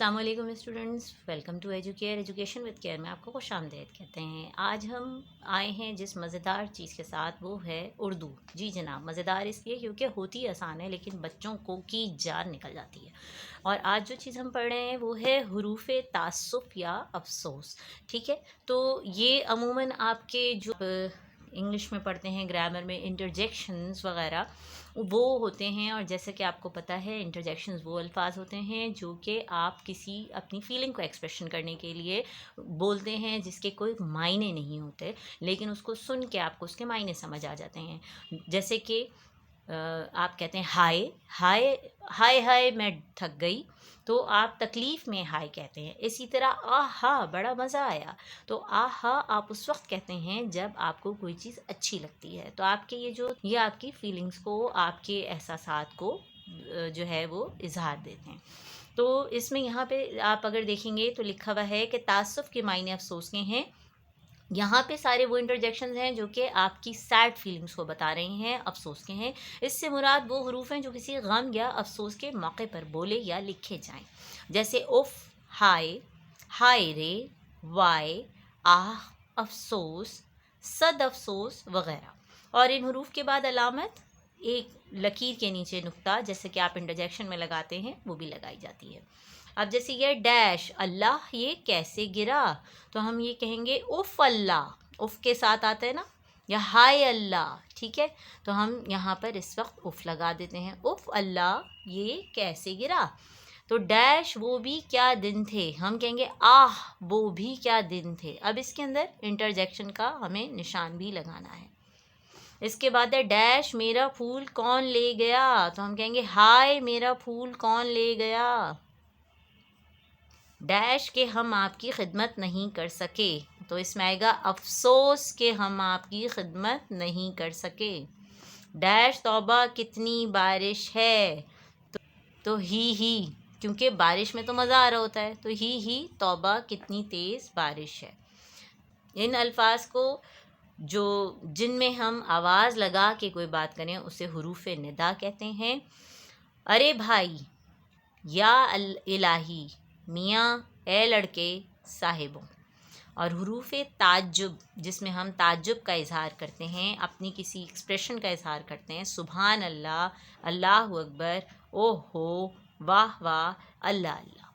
السلام علیکم students, welcome to Educare education with care میں آپ کو خوش آمدید کہتے ہیں۔ آج ہم آئے ہیں جس مزیدار چیز کے ساتھ، وہ ہے اردو۔ جی جناب، مزیدار اس لیے کیونکہ ہوتی آسان ہے لیکن بچوں کو کی جان نکل جاتی ہے۔ اور آج جو چیز ہم پڑھ رہے ہیں وہ ہے حروف تعسف یا افسوس، ٹھیک ہے؟ تو یہ عموماً آپ کے جو انگلش میں پڑھتے ہیں گرامر میں انٹرجیکشنز وغیرہ وہ ہوتے ہیں، اور جیسے کہ آپ کو پتہ ہے انٹرجیکشنز وہ الفاظ ہوتے ہیں جو کہ آپ کسی اپنی فیلنگ کو ایکسپریشن کرنے کے لیے بولتے ہیں، جس کے کوئی معنی نہیں ہوتے، لیکن اس کو سن کے آپ کو اس کے معنی سمجھ آ جاتے ہیں۔ جیسے کہ آپ کہتے ہیں ہائے ہائے ہائے ہائے میں تھک گئی، تو آپ تکلیف میں ہائے کہتے ہیں۔ اسی طرح آہا بڑا مزہ آیا، تو آہا آپ اس وقت کہتے ہیں جب آپ کو کوئی چیز اچھی لگتی ہے۔ تو آپ کے یہ آپ کی فیلنگز کو، آپ کے احساسات کو جو ہے وہ اظہار دیتے ہیں۔ تو اس میں یہاں پہ آپ اگر دیکھیں گے تو لکھا ہوا ہے کہ تعسف کے معنی افسوس کے ہیں۔ یہاں پہ سارے وہ انٹرجیکشنز ہیں جو کہ آپ کی سیڈ فیلنگز کو بتا رہے ہیں، افسوس کے ہیں۔ اس سے مراد وہ حروف ہیں جو کسی غم یا افسوس کے موقع پر بولے یا لکھے جائیں، جیسے اف، ہائے، ہائے رے، وائے، آہ، افسوس، صد افسوس وغیرہ۔ اور ان حروف کے بعد علامت ایک لکیر کے نیچے نقطہ، جیسے کہ آپ انٹرجیکشن میں لگاتے ہیں، وہ بھی لگائی جاتی ہے۔ اب جیسے یہ ڈیش، اللہ یہ کیسے گرا، تو ہم یہ کہیں گے اف اللہ، اف کے ساتھ آتا ہے نا، یا ہائے اللہ، ٹھیک ہے؟ تو ہم یہاں پر اس وقت اف لگا دیتے ہیں، اف اللہ یہ کیسے گرا۔ تو ڈیش وہ بھی کیا دن تھے، ہم کہیں گے آہ وہ بھی کیا دن تھے۔ اب اس کے اندر انٹرجیکشن کا ہمیں نشان بھی لگانا ہے۔ اس کے بعد ہے ڈیش میرا پھول کون لے گیا، تو ہم کہیں گے ہائے میرا پھول کون لے گیا۔ ڈیش کہ ہم آپ کی خدمت نہیں کر سکے، تو اس میں آئے گا افسوس کہ ہم آپ کی خدمت نہیں کر سکے۔ ڈیش توبہ کتنی بارش ہے، تو ہی کیونکہ بارش میں تو مزہ آ رہا ہوتا ہے، تو ہی توبہ کتنی تیز بارش ہے۔ ان الفاظ کو جن میں ہم آواز لگا کے کوئی بات کریں اسے حروف ندا کہتے ہیں۔ ارے بھائی، یا الہی، میاں، اے لڑکے، صاحبوں۔ اور حروف تعجب جس میں ہم تعجب کا اظہار کرتے ہیں، اپنی کسی ایکسپریشن کا اظہار کرتے ہیں، سبحان اللہ، اللہ اکبر، اوہ ہو، واہ واہ، اللہ اللہ۔